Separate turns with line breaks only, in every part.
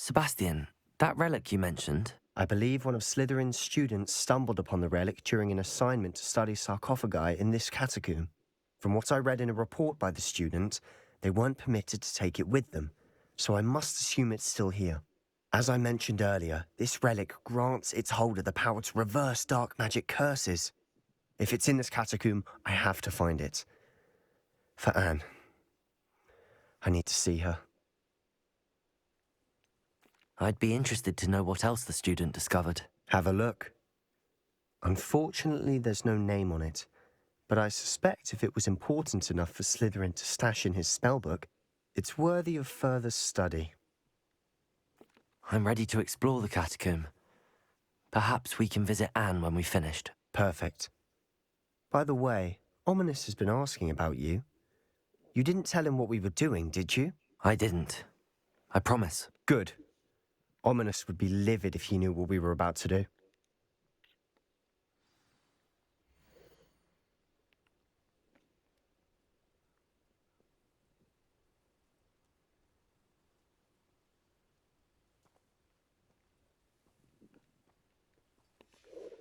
Sebastian, that relic you mentioned,
I believe one of Slytherin's students stumbled upon the relic during an assignment to study sarcophagi in this catacomb. From what I read in a report by the student, they weren't permitted to take it with them, so I must assume it's still here. As I mentioned earlier, this relic grants its holder the power to reverse dark magic curses. If it's in this catacomb, I have to find it. For Anne. I need to see her.
I'd be interested to know what else the student discovered.
Have a look. Unfortunately, there's no name on it, but I suspect if it was important enough for Slytherin to stash in his spellbook, it's worthy of further study.
I'm ready to explore the catacomb. Perhaps we can visit Anne when we've finished.
Perfect. By the way, Ominous has been asking about you. You didn't tell him what we were doing, did you?
I didn't. I promise.
Good. Ominous would be livid if he knew what we were about to do.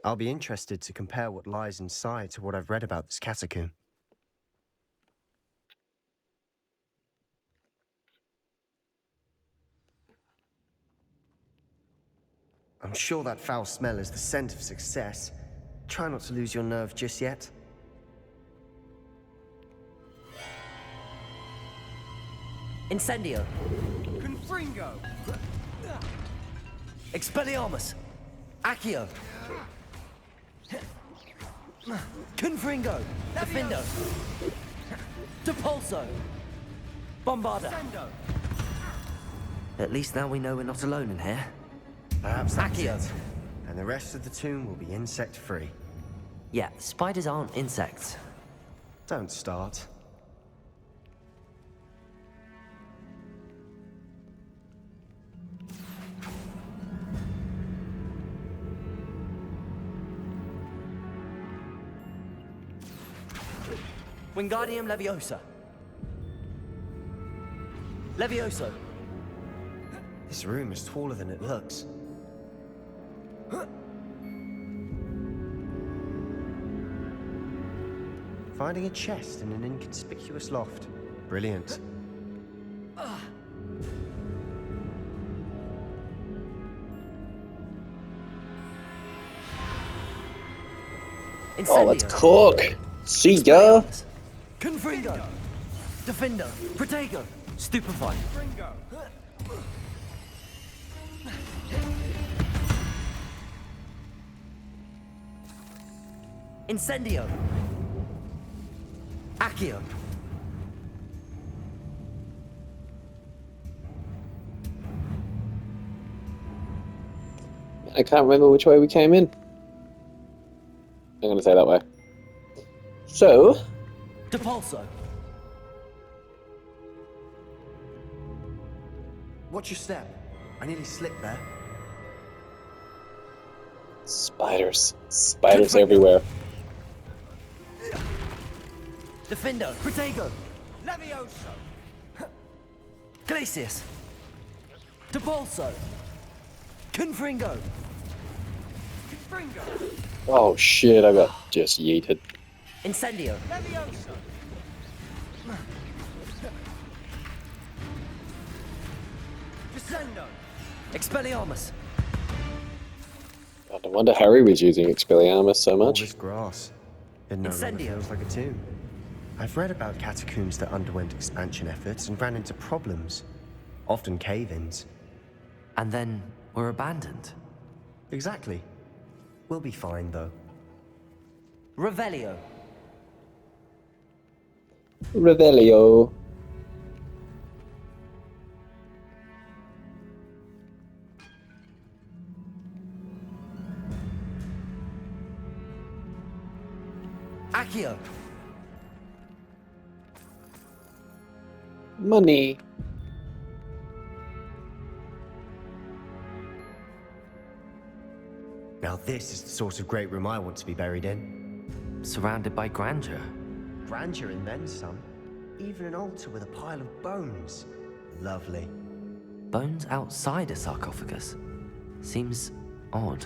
I'll be interested to compare what lies inside to what I've read about this catacomb. I'm sure that foul smell is the scent of success. Try not to lose your nerve just yet.
Incendio!
Confringo!
Expelliarmus! Accio! Confringo! Defendo! Depulso! Bombarda!
Sendo!
At least now we know we're not alone in here.
Perhaps that's
Accio.
it. And the rest of the tomb will be insect-free.
Yeah, spiders aren't insects.
Don't start.
Wingardium Leviosa. Levioso.
This room is taller than it looks. Finding a chest in an inconspicuous loft. Brilliant.
Oh, let's
Incendio.
cook. See ya.
Confringo. Defendo. Protego. Stupefy.
Fringo!
Incendio. Accio.
I can't remember which way we came in. I'm going to say that way. So,
Depulso.
Watch your step. I nearly slipped there.
spiders. Spiders everywhere.
Defendo. Protego.
Levioso!
Glacius. Depulso. Confringo.
Confringo!
Oh shit, I got just yeeted.
Incendio.
Levioso! Descendo!
Expelliarmus.
No wonder Harry was using Expelliarmus so
All
much.
this grass. It no longer
Incendio.
feels like a tomb. I've read about catacombs that underwent expansion efforts and ran into problems. Often cave-ins.
And then were abandoned.
Exactly. We'll be fine, though.
Revelio.
Revelio.
Accio.
Money.
Now this is the sort of great room I want to be buried in.
Surrounded by grandeur.
Grandeur and then some. Even an altar with a pile of bones. Lovely.
Bones outside a sarcophagus? Seems odd.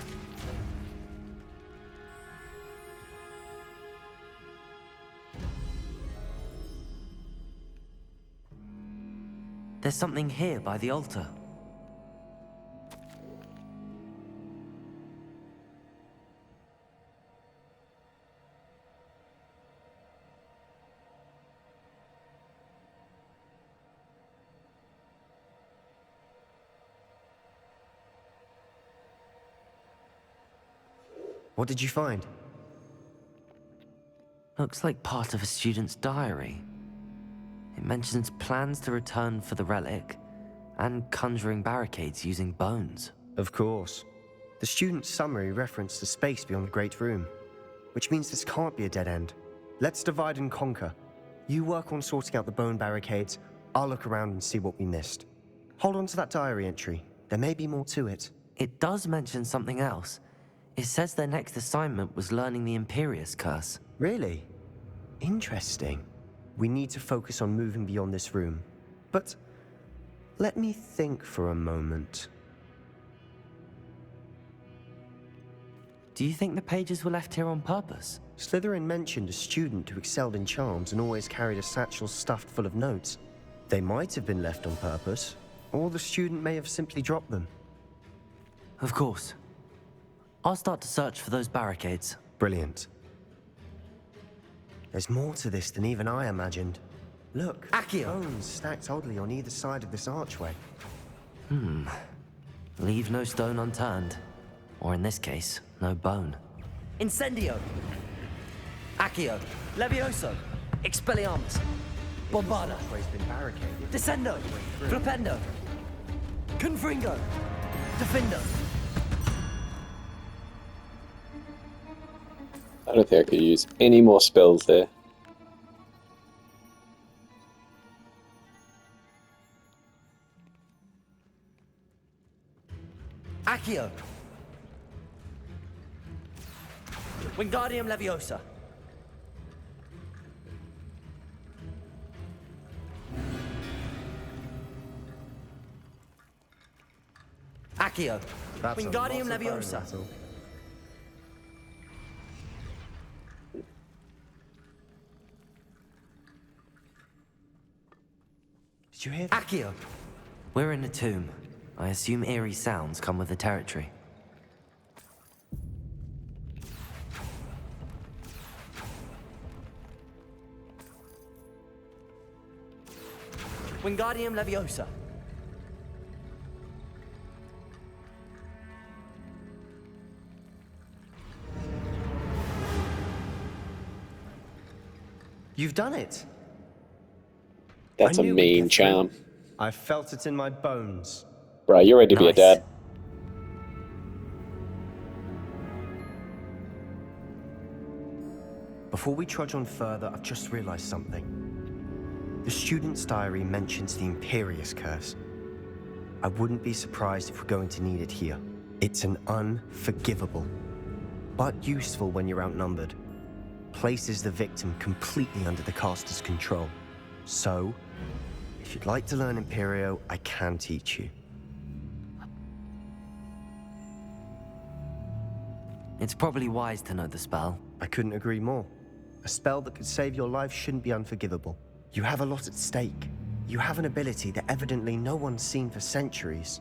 There's something here by the altar.
What did you find?
Looks like part of a student's diary. It mentions plans to return for the relic and conjuring barricades using bones.
Of course. The student's summary referenced the space beyond the Great Room, which means this can't be a dead end. Let's divide and conquer. You work on sorting out the bone barricades, I'll look around and see what we missed. Hold on to that diary entry. There may be more to it.
It does mention something else. It says their next assignment was learning the Imperius Curse.
Really? Interesting. We need to focus on moving beyond this room. But let me think for a moment.
Do you think the pages were left here on purpose?
Slytherin mentioned a student who excelled in charms and always carried a satchel stuffed full of notes. They might have been left on purpose, or the student may have simply dropped them.
Of course. I'll start to search for those barricades.
Brilliant. There's more to this than even I imagined. Look,
Accio!
bones stacked oddly on either side of this archway.
Leave no stone unturned. Or in this case, no bone. Incendio! Accio! Levioso! Expelliarmus! Bombarda!
Archway's been barricaded.
Descendo! Flipendo! Confringo! Defendo!
I don't think I could use any more spells there.
Accio! Wingardium Leviosa! Accio!
That's a
Wingardium
lot of bone
Leviosa!
metal. Did you hear that?
Accio! We're in a tomb. I assume eerie sounds come with the territory. Wingardium Leviosa!
You've done it!
That's
I
a
knew we'd
mean
get through.
charm.
I felt it in my bones.
Bro, you're ready to be a
Nice.
dad.
Before we trudge on further, I've just realized something. The student's diary mentions the Imperius Curse. I wouldn't be surprised if we're going to need it here. It's an unforgivable, but useful when you're outnumbered. Places the victim completely under the caster's control. So, if you'd like to learn Imperio, I can teach you.
It's probably wise to know the spell.
I couldn't agree more. A spell that could save your life shouldn't be unforgivable. You have a lot at stake. You have an ability that evidently no one's seen for centuries.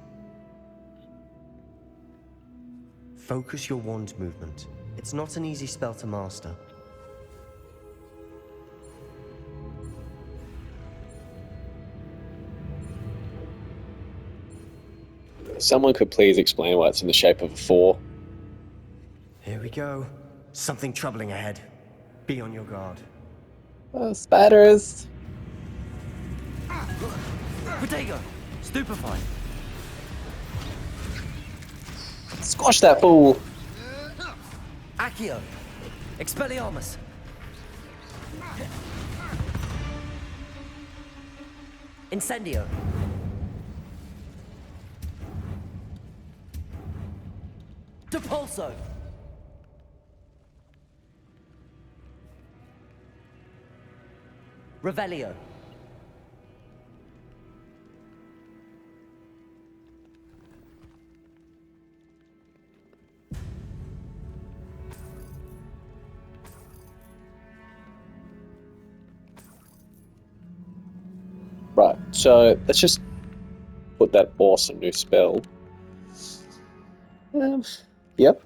Focus your wand movement. It's not an easy spell to master.
Someone could please explain why it's in the shape of a 4.
Here we go. Something troubling ahead. Be on your guard.
Oh, spiders!
Protego! Stupefy!
Squash that fool!
Accio! Expelliarmus! Incendio! Depulso! Revelio!
Right, so let's just put that awesome new spell. Yep.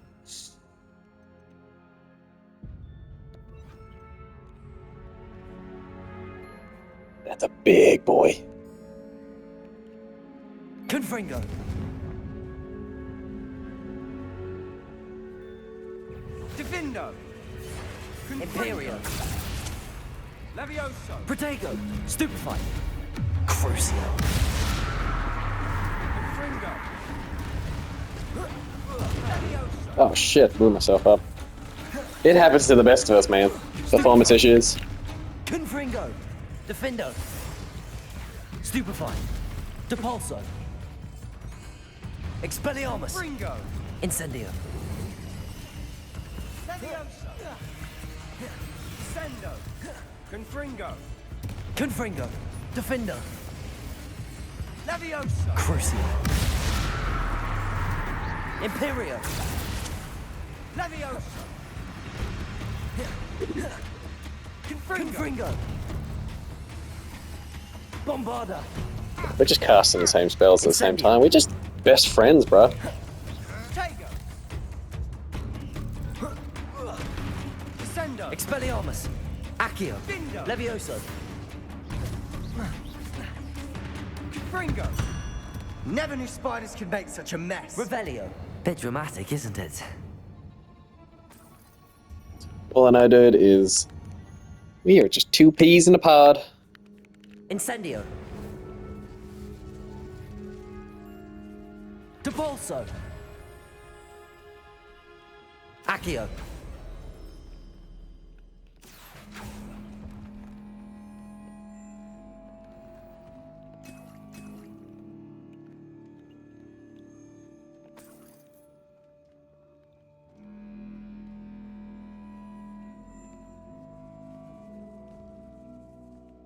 That's a big boy.
Confringo.
Divindo.
Imperio.
Levioso.
Protego. Stupefy. Crucio.
Confringo. Levioso.
Oh shit, blew myself up. It happens to the best of us, man. Performance issues.
Confringo. Defendo. Stupefy. Depulso. Expelliarmus.
Fringo.
Incendio.
Levioso. Sendo. Confringo.
Confringo. Defendo.
Levioso.
Crucio. Imperio.
Levioso. Confringo.
Confringo. Bombarda.
We're just casting the same spells at the same time. We're just best friends, bro.
Tego. Sendo.
Expelliarmus. Accio.
Bindo.
Levioso.
Confringo.
Never knew spiders could make such a mess.
Revelio. Bit dramatic, isn't it?
All I know, dude, is we are just two peas in a pod.
Incendio. Depulso. Accio.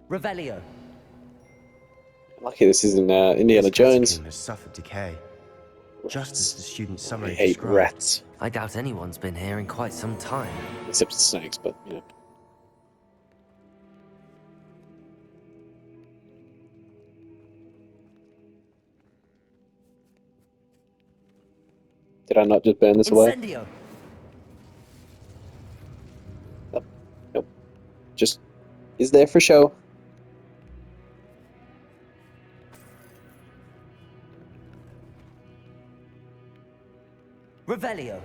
Revelio.
Lucky this isn't Indiana
This
Jones.
catacomb has suffered decay, just as the student
I
summary
hate
described.
rats.
I doubt anyone's been here in quite some time.
Except snakes, but you know. Did I not just burn this away?
Incendio.
Nope. Nope. Just is there for show.
Revelio.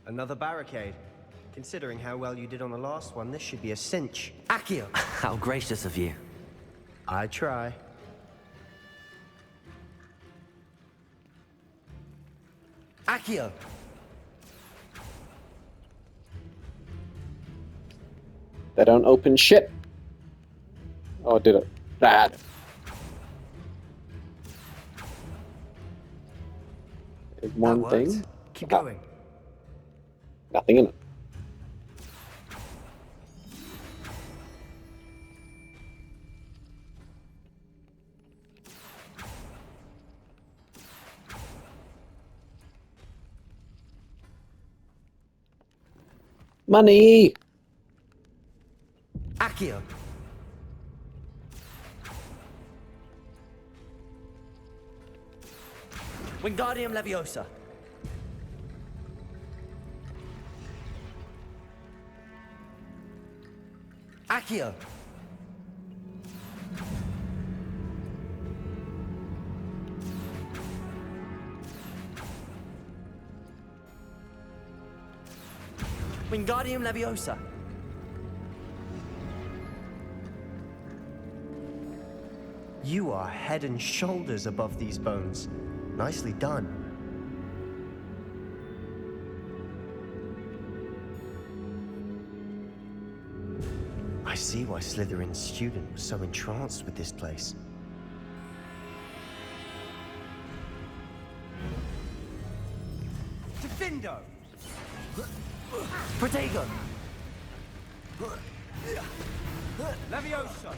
Another barricade. Considering how well you did on the last one, this should be a cinch.
Accio. How gracious of you.
I try.
Accio.
They don't open shit. Oh, did it? Bad. There's one
That
thing.
worked. Keep
Ah,
going.
nothing in it. Money!
Accio. Wingardium Leviosa. Accio. Wingardium Leviosa.
You are head and shoulders above these bones. Nicely done. I see why Slytherin's student was so entranced with this place.
Divindo.
Protego.
Levioso.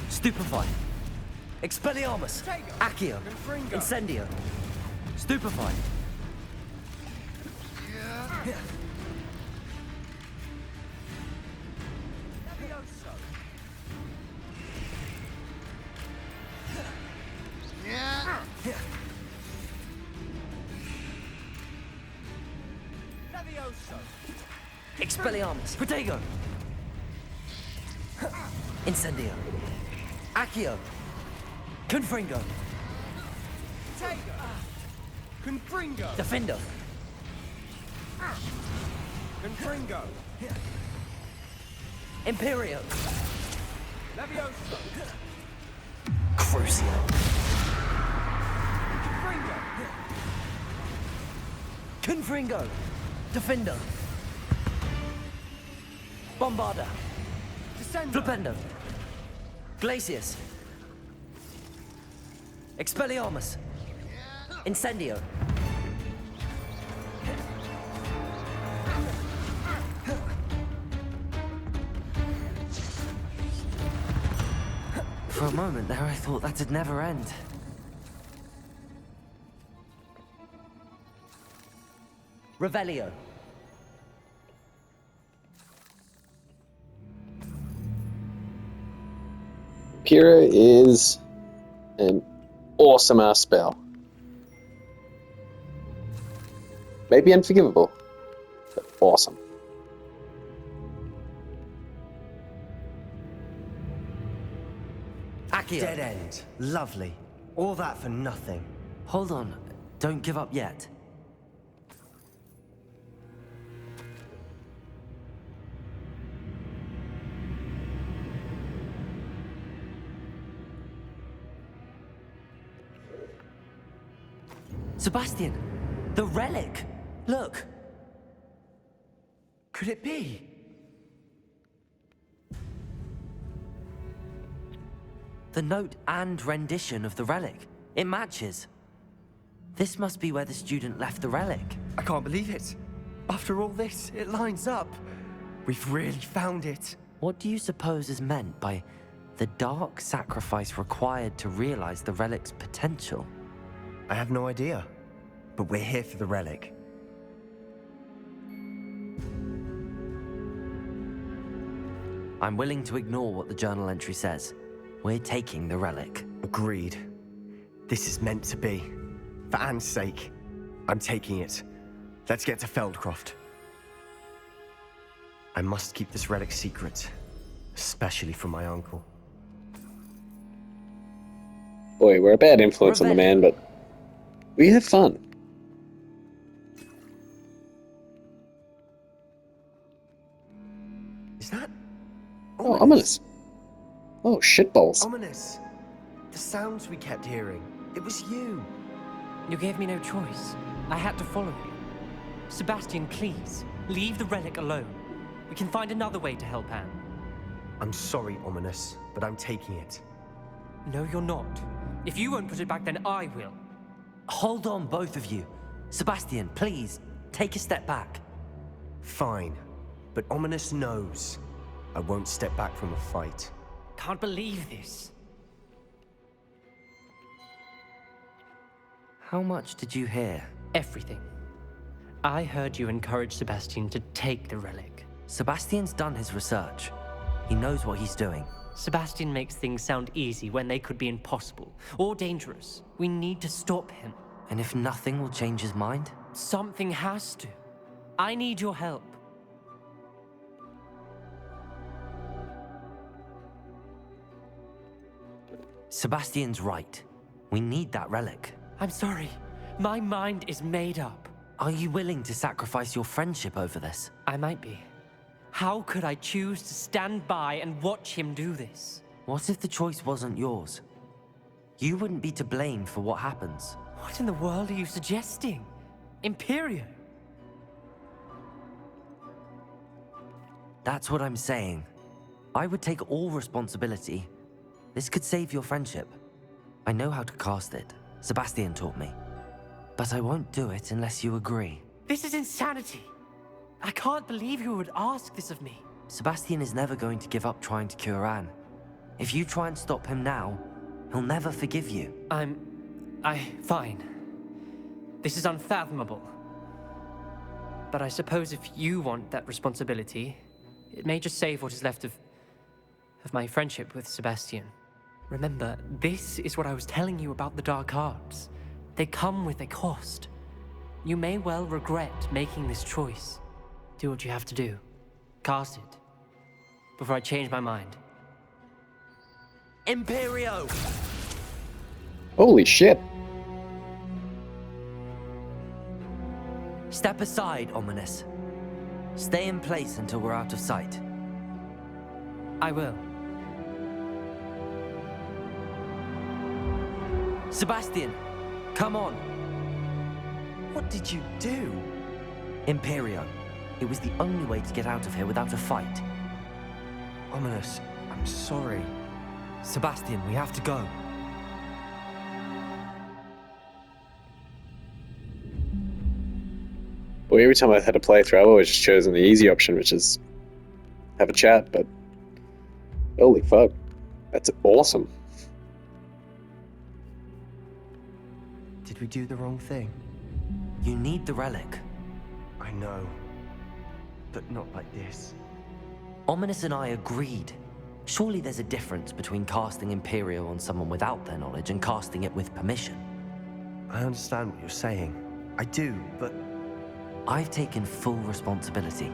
Stupefy. Expelliarmus. Accio.
Confringo.
Incendio. Stupefy.
Levioso. Levioso.
Expelliarmus. Protego. Incendio. Accio. Confringo.
Tego. Confringo.
Defendo.
Confringo.
Imperio.
Levioso.
Crucio.
Confringo.
Confringo. Defendo. Bombarda.
Descendo.
Flipendo. Glacius. Expelliarmus. Incendio. For a moment there, I thought that'd never end. Revelio.
Pyrrha is an awesome ass spell. Maybe unforgivable, but awesome.
Accio.
Dead end. Lovely. All that for nothing.
Hold on. Don't give up yet. Sebastian! The relic! Look! Could it be? The note and rendition of the relic. It matches. This must be where the student left the relic.
I can't believe it. After all this, it lines up. We've really found it.
What do you suppose is meant by the dark sacrifice required to realize the relic's potential?
I have no idea. But we're here for the relic.
I'm willing to ignore what the journal entry says. We're taking the relic.
Agreed. This is meant to be. For Anne's sake, I'm taking it. Let's get to Feldcroft. I must keep this relic secret, especially from my uncle.
Boy, we're a bad influence on the man, but we have fun.
Is that...
Oh, ominous. Oh, shitballs.
Ominous. The sounds we kept hearing. It was you.
You gave me no choice. I had to follow you. Sebastian, please, leave the relic alone. We can find another way to help Anne.
I'm sorry, Ominous, but I'm taking it.
No, you're not. If you won't put it back, then I will.
Hold on, both of you. Sebastian, please, take a step back.
Fine. But Ominous knows I won't step back from a fight.
Can't believe this.
How much did you hear?
Everything. I heard you encourage Sebastian to take the relic.
Sebastian's done his research. He knows what he's doing.
Sebastian makes things sound easy when they could be impossible or dangerous. We need to stop him.
And if nothing will change his mind?
Something has to. I need your help.
Sebastian's right. We need that relic.
I'm sorry. My mind is made up.
Are you willing to sacrifice your friendship over this?
I might be. How could I choose to stand by and watch him do this?
What if the choice wasn't yours? You wouldn't be to blame for what happens.
What in the world are you suggesting? Imperio?
That's what I'm saying. I would take all responsibility. This could save your friendship. I know how to cast it. Sebastian taught me. But I won't do it unless you agree.
This is insanity. I can't believe you would ask this of me.
Sebastian is never going to give up trying to cure Anne. If you try and stop him now, he'll never forgive you.
Fine. This is unfathomable. But I suppose if you want that responsibility, it may just save what is left of my friendship with Sebastian. Remember, this is what I was telling you about the dark arts. They come with a cost. You may well regret making this choice. Do what you have to do. Cast it. Before I change my mind.
Imperio!
Holy shit.
Step aside, Ominous. Stay in place until we're out of sight.
I will.
Sebastian, come on.
What did you do?
Imperio. It was the only way to get out of here without a fight.
Ominous, I'm sorry.
Sebastian, we have to go.
Boy, every time I had to play through, I've always just chosen the easy option, which is have a chat, but holy fuck. That's awesome.
Did we do the wrong thing?
You need the relic.
I know. But not like this.
Ominous and I agreed. Surely there's a difference between casting Imperio on someone without their knowledge and casting it with permission.
I understand what you're saying. I do, but
I've taken full responsibility.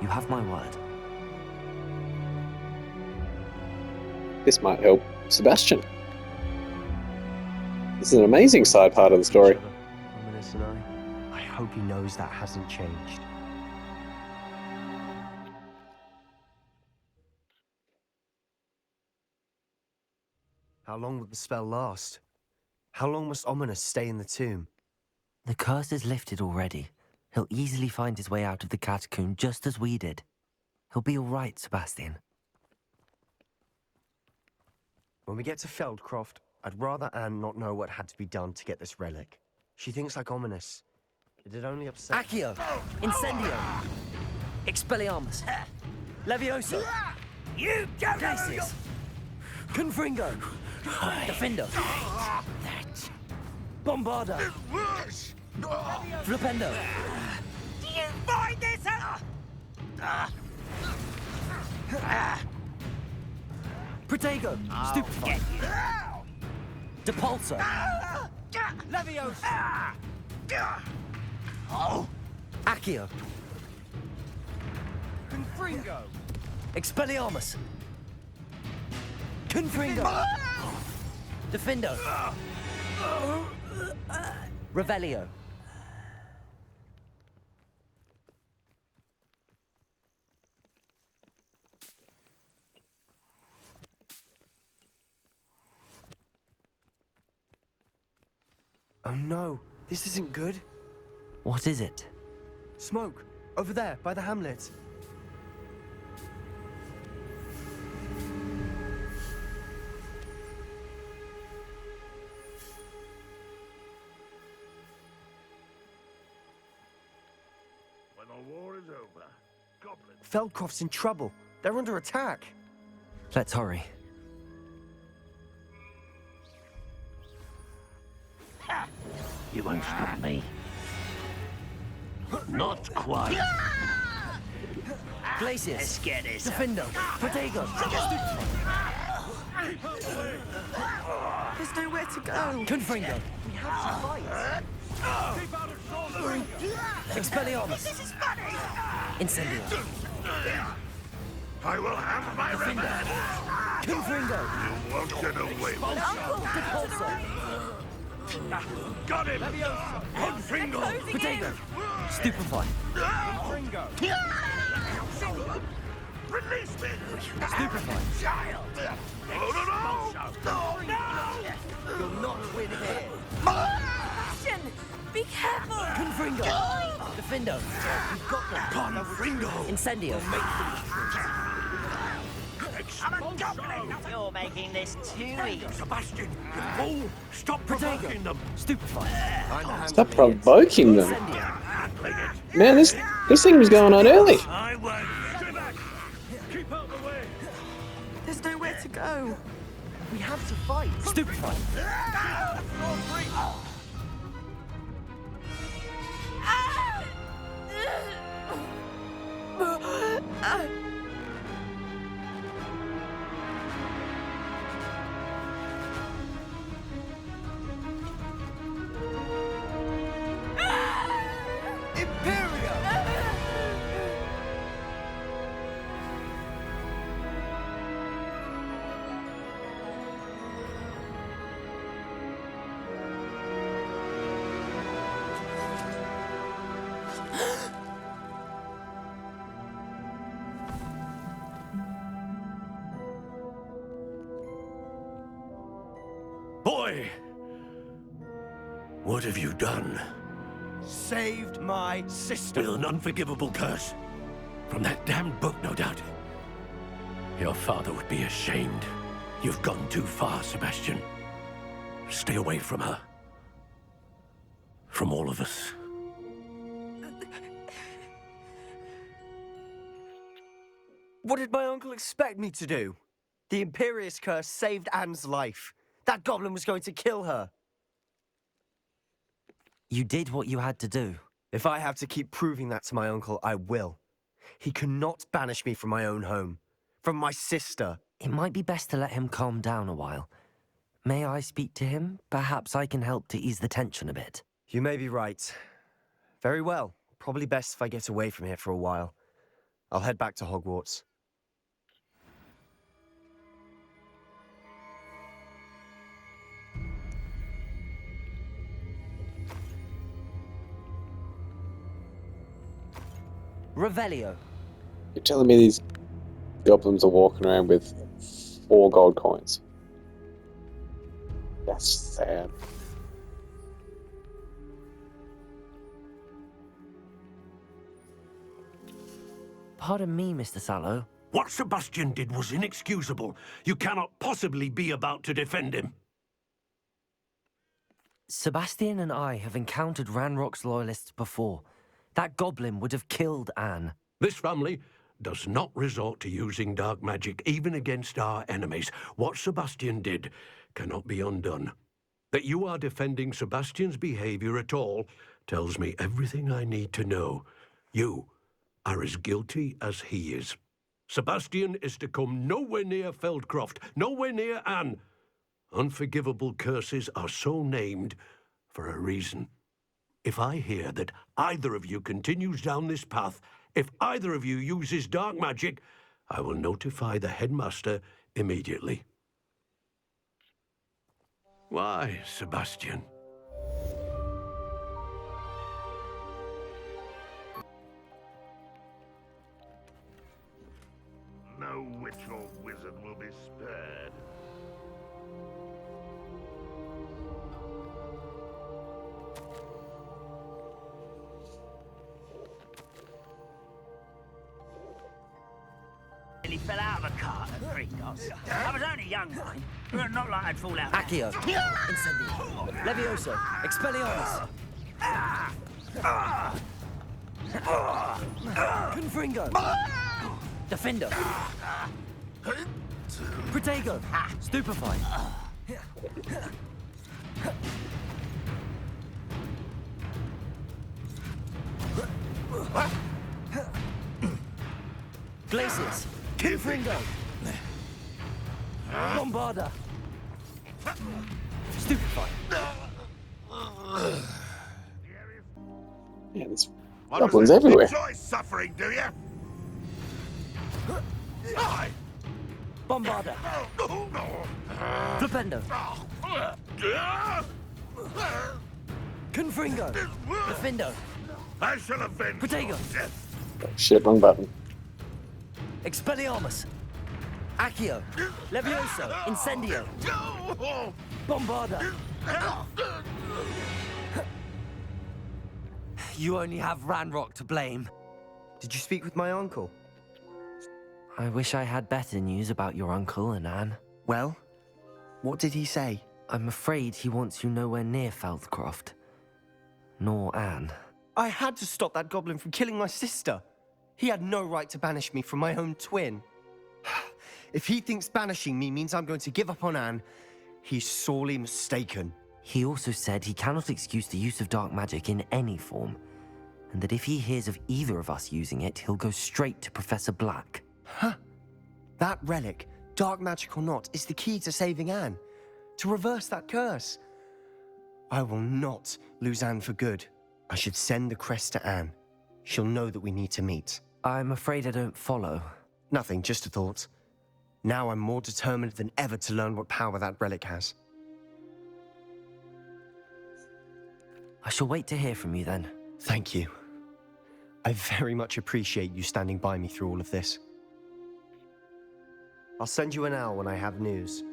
You have my word.
This might help Sebastian. This is an amazing side part of the story.
Ominous and I hope he knows that hasn't changed. How long will the spell last? How long must Ominous stay in the tomb?
The curse is lifted already. He'll easily find his way out of the catacomb just as we did. He'll be all right, Sebastian.
When we get to Feldcroft, I'd rather Anne not know what had to be done to get this relic. She thinks like Ominous. It'd only upset...
Accio! Incendio! Expelliarmus! Levioso!
You don't
Glacius! Confringo! Defendo! Bombarda! Flipendo!
Do you find this
Protego! Stupefy! Depulso!
Leviosa!
Accio!
Confringo!
Expelliarmus! Confringo! Defendo! Revelio!
Oh no, this isn't good.
What is it?
Smoke, over there, by the hamlet.
When the war is over, goblins...
Feldcroft's in trouble. They're under attack.
Let's hurry.
You won't stop me. Not quite.
Glacius!
Get it.
Defendo! Protego!
There's nowhere to go.
Confringo!
We have to fight.
Expelliarmus!
This is funny!
Incendio!
I will have my revenge.
Confringo!
You won't get away with it.
Depulso!
Got him! Unfringle!
Protego! Stupefy!
Confringo!
Release me!
Stupefy!
Child! No!
You'll not win here!
Sebastian, be careful!
Confringo! Defendo! You've got them!
Unfringle!
Incendio!
I'm a goblin!
You're making this too easy.
Sebastian! You fool! Stop provoking them!
Stupefy!
Stop provoking them.
Incendio!
Handling it!
Man, this thing was going on early.
I won't! Stay back! Keep out the way!
There's nowhere to to go. We have to fight.
Stupefy!
Boy! What have you done?
Saved my sister.
With an unforgivable curse. From that damned book, no doubt. Your father would be ashamed. You've gone too far, Sebastian. Stay away from her. From all of us.
What did my uncle expect me to do? The Imperious curse saved Anne's life. That goblin was going to kill her.
You did what you had to do.
If I have to keep proving that to my uncle, I will. He cannot banish me from my own home. From my sister.
It might be best to let him calm down a while. May I speak to him? Perhaps I can help to ease the tension a bit.
You may be right. Very well. Probably best if I get away from here for a while. I'll head back to Hogwarts.
Revelio.
You're telling me these goblins are walking around with 4 gold coins? That's sad.
Pardon me, Mr. Sallow.
What Sebastian did was inexcusable. You cannot possibly be about to defend him.
Sebastian and I have encountered Ranrock's loyalists before. That goblin would have killed Anne.
This family does not resort to using dark magic, even against our enemies. What Sebastian did cannot be undone. That you are defending Sebastian's behavior at all tells me everything I need to know. You are as guilty as he is. Sebastian is to come nowhere near Feldcroft, nowhere near Anne. Unforgivable curses are so named for a reason. If I hear that either of you continues down this path, if either of you uses dark magic, I will notify the headmaster immediately. Why, Sebastian?
No witch or wizard will be spared.
Nearly fell out of a cart at Gringotts. I was only young, mind. Not like I'd fall out.
Accio. Incendio. Levioso. Expelliarmus. Confringo. Defendo. Protego. Stupefy. Glacius. Confringo. Bombarda. Stupefy.
Yeah, there's goblins everywhere.
Enjoy suffering, do you? Die!
Bombarda. Flipendo. Confringo. Defendo.
I shall avenge
Protego.
your death.
Oh, shit, wrong button.
Expelliarmus. Accio. Levioso. Incendio. Bombarda. You only have Ranrock to blame.
Did you speak with my uncle?
I wish I had better news about your uncle and Anne.
Well, what did he say?
I'm afraid he wants you nowhere near Feldcroft. Nor Anne.
I had to stop that goblin from killing my sister. He had no right to banish me from my own twin. If he thinks banishing me means I'm going to give up on Anne, he's sorely mistaken.
He also said he cannot excuse the use of dark magic in any form, and that if he hears of either of us using it, he'll go straight to Professor Black.
Huh? That relic, dark magic or not, is the key to saving Anne. To reverse that curse. I will not lose Anne for good. I should send the crest to Anne. She'll know that we need to meet.
I'm afraid I don't follow.
Nothing, just a thought. Now I'm more determined than ever to learn what power that relic has.
I shall wait to hear from you then.
Thank you. I very much appreciate you standing by me through all of this. I'll send you an owl when I have news.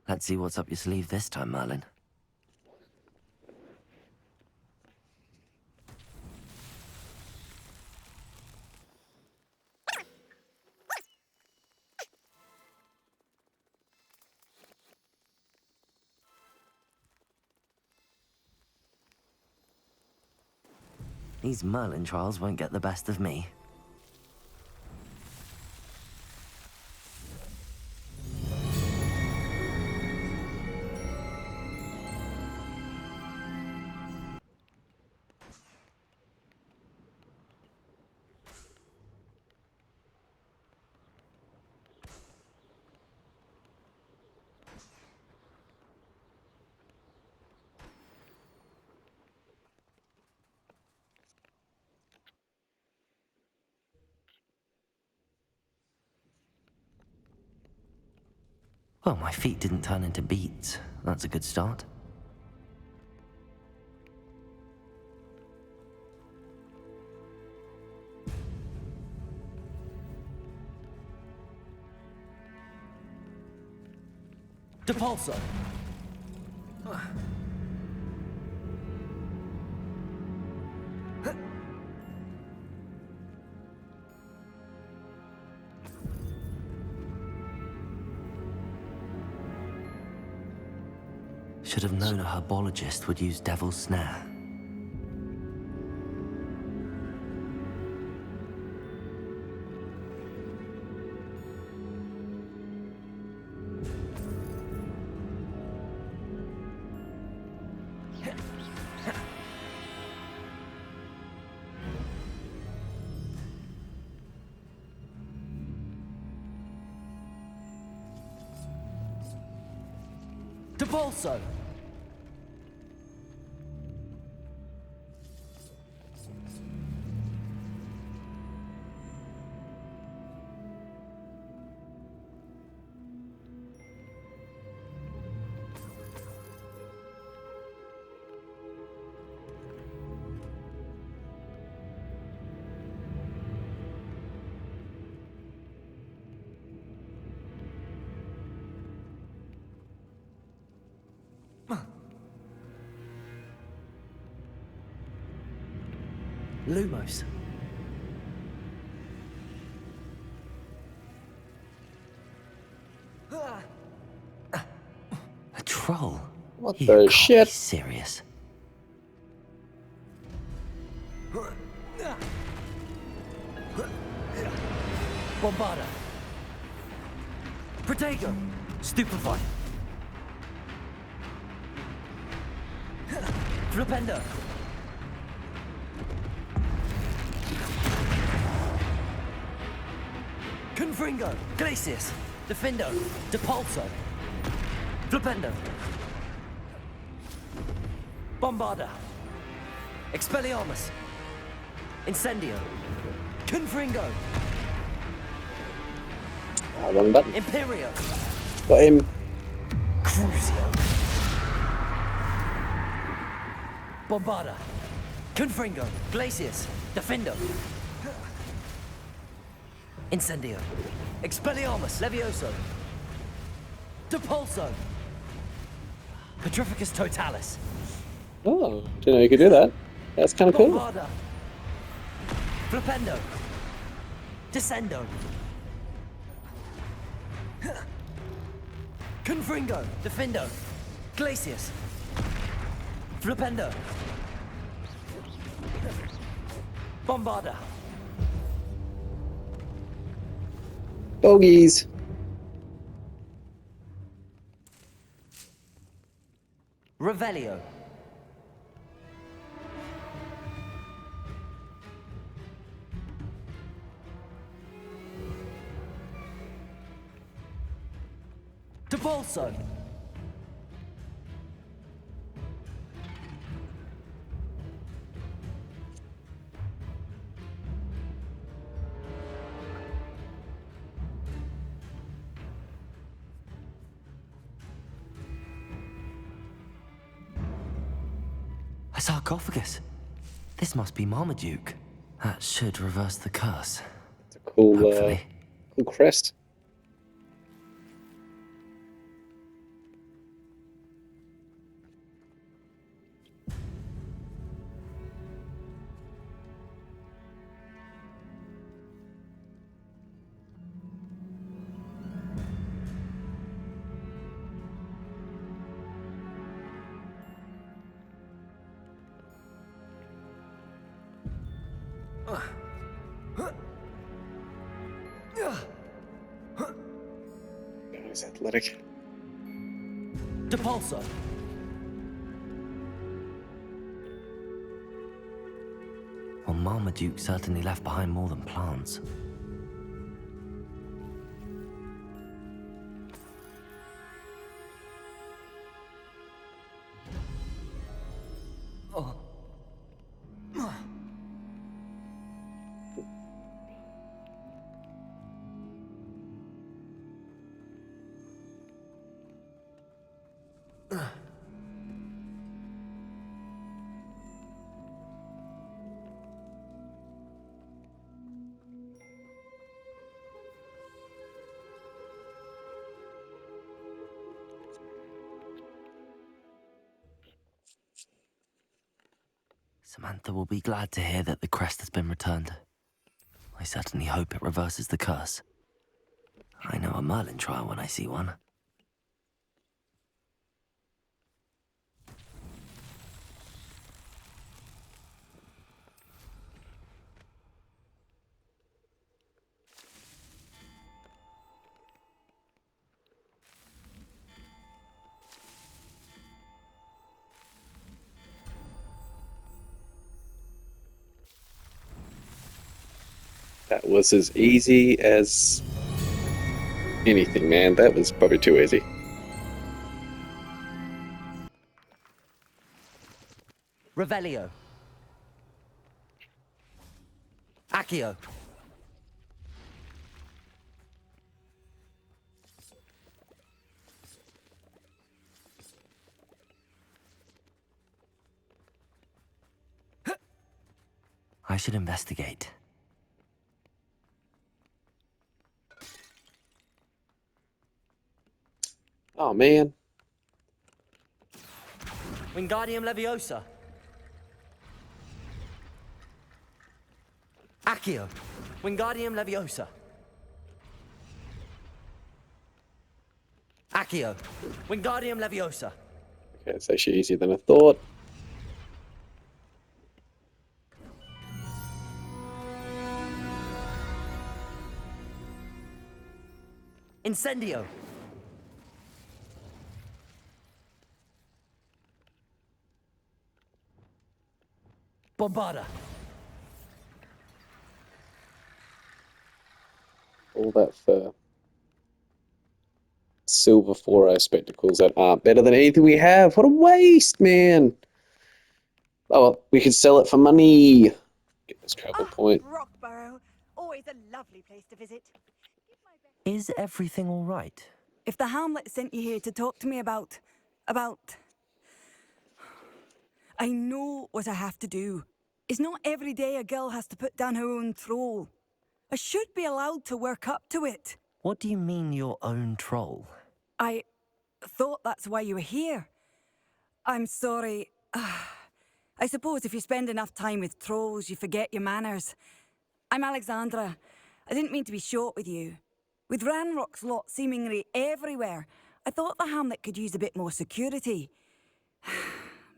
Let's see what's up your sleeve this time, Merlin. These Merlin trials won't get the best of me. Well, my feet didn't turn into beets. That's a good start. Depulso! Should have known a herbologist would use Devil's Snare. Depulso! Lumos. A troll?
What
You
the
can't
shit?
be serious. Bombarda. Protego. Stupefy. Flipendo. Confringo. Glacius. Defendo. Depulso. Flipendo. Bombarda. Expelliarmus. Incendio. Confringo.
Wrong button.
Imperio.
Got him.
Crucio. Bombarda. Confringo. Glacius. Defendo. Incendio. Expelliarmus. Levioso. Depulso. Petrificus totalis.
Oh, didn't know you could do that. That's kind of cool.
Bombarda. Flipendo. Descendo. Confringo. Defendo. Glacius. Flipendo. Bombarda.
Bogies.
Revelio. Depulso. A sarcophagus. This must be Marmaduke. That should reverse the curse.
It's a cool,
Hopefully.
cool crest. He's athletic.
Depulso. Well, Marmaduke certainly left behind more than plants. Samantha will be glad to hear that the crest has been returned. I certainly hope it reverses the curse. I know a Merlin trial when I see one.
That was as easy as anything, man. That was probably too easy.
Revelio. Accio. I should investigate.
Oh, man.
Wingardium Leviosa. Accio. Wingardium Leviosa. Accio. Wingardium Leviosa.
Okay, it's actually easier than I thought.
Incendio. Bombarda.
All that for silver 4-eye spectacles that aren't better than anything we have. What a waste, man. Oh, well, we could sell it for money. Get this travel point.
Rockborough, always a lovely place to visit.
Is everything all right?
If the Hamlet sent you here to talk to me about... I know what I have to do. It's not every day a girl has to put down her own thrall. I should be allowed to work up to it.
What do you mean, your own troll?
I thought that's why you were here. I'm sorry. I suppose if you spend enough time with trolls, you forget your manners. I'm Alexandra. I didn't mean to be short with you. With Ranrock's lot seemingly everywhere, I thought the hamlet could use a bit more security.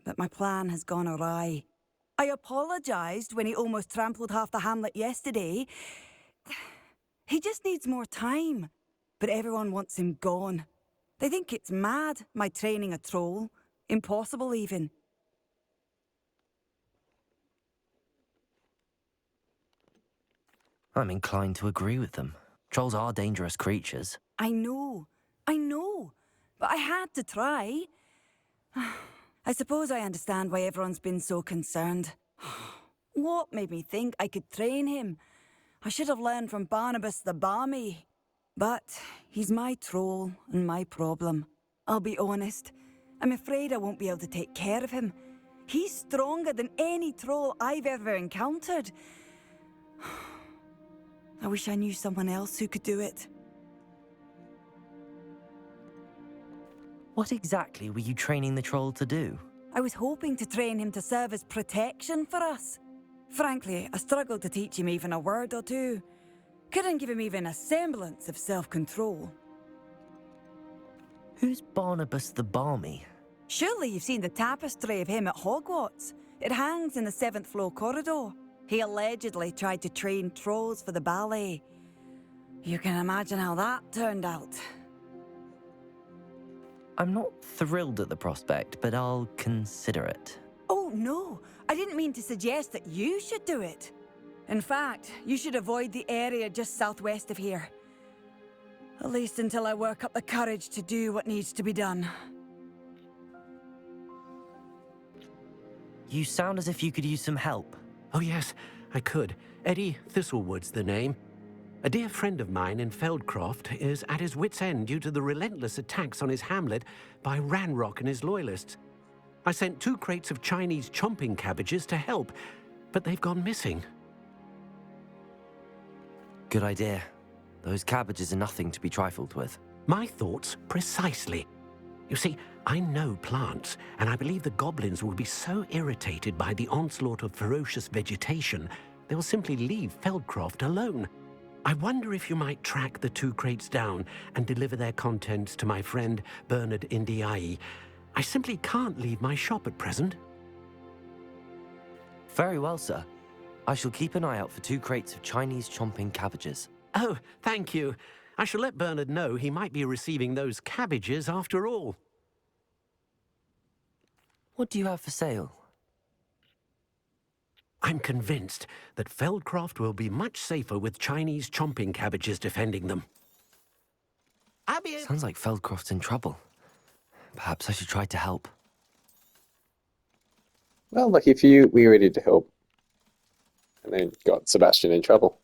But my plan has gone awry. I apologised when he almost trampled half the hamlet yesterday. He just needs more time. But everyone wants him gone. They think it's mad, my training a troll. Impossible, even.
I'm inclined to agree with them. Trolls are dangerous creatures.
I know. But I had to try. I suppose I understand why everyone's been so concerned. What made me think I could train him? I should have learned from Barnabas the Barmy. But he's my troll and my problem. I'll be honest. I'm afraid I won't be able to take care of him. He's stronger than any troll I've ever encountered. I wish I knew someone else who could do it.
What exactly were you training the troll to do?
I was hoping to train him to serve as protection for us. Frankly, I struggled to teach him even a word or two. Couldn't give him even a semblance of self-control.
Who's Barnabas the Barmy?
Surely you've seen the tapestry of him at Hogwarts. It hangs in the 7th floor corridor. He allegedly tried to train trolls for the ballet. You can imagine how that turned out.
I'm not thrilled at the prospect, but I'll consider it.
Oh, no. I didn't mean to suggest that you should do it. In fact, you should avoid the area just southwest of here. At least until I work up the courage to do what needs to be done.
You sound as if you could use some help.
Oh, yes, I could. Eddie Thistlewood's the name. A dear friend of mine in Feldcroft is at his wit's end due to the relentless attacks on his hamlet by Ranrock and his loyalists. I sent 2 crates of Chinese chomping cabbages to help, but they've gone missing.
Good idea. Those cabbages are nothing to be trifled with.
My thoughts precisely. You see, I know plants, and I believe the goblins will be so irritated by the onslaught of ferocious vegetation, they will simply leave Feldcroft alone. I wonder if you might track the 2 crates down and deliver their contents to my friend Bernard Indiai. I simply can't leave my shop at present.
Very well, sir. I shall keep an eye out for 2 crates of Chinese chomping cabbages.
Oh, thank you. I shall let Bernard know he might be receiving those cabbages after all.
What do you have for sale?
I'm convinced that Feldcroft will be much safer with Chinese chomping cabbages defending them.
Sounds like Feldcroft's in trouble. Perhaps I should try to help.
Well, lucky for you, we're ready to help. And then got Sebastian in trouble.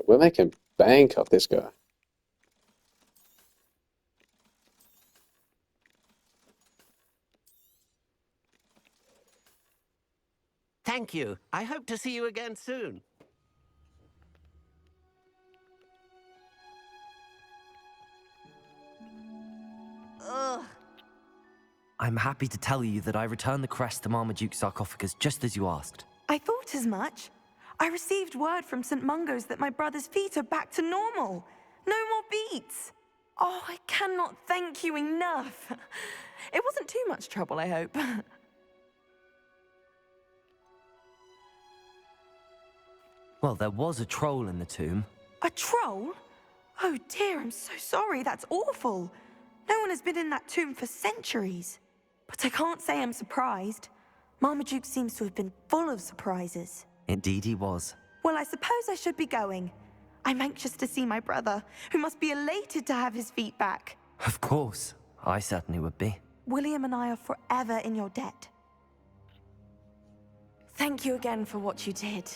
We're making bank off this guy.
Thank you. I hope to see you again soon.
Ugh.
I'm happy to tell you that I returned the crest to Marmaduke's sarcophagus just as you asked.
I thought as much. I received word from St. Mungo's that my brother's feet are back to normal. No more beats. Oh, I cannot thank you enough. It wasn't too much trouble, I hope.
Well, there was a troll in the tomb.
A troll? Oh dear, I'm so sorry. That's awful. No one has been in that tomb for centuries. But I can't say I'm surprised. Marmaduke seems to have been full of surprises.
Indeed he was.
Well, I suppose I should be going. I'm anxious to see my brother, who must be elated to have his feet back.
Of course. I certainly would be.
William and I are forever in your debt. Thank you again for what you did.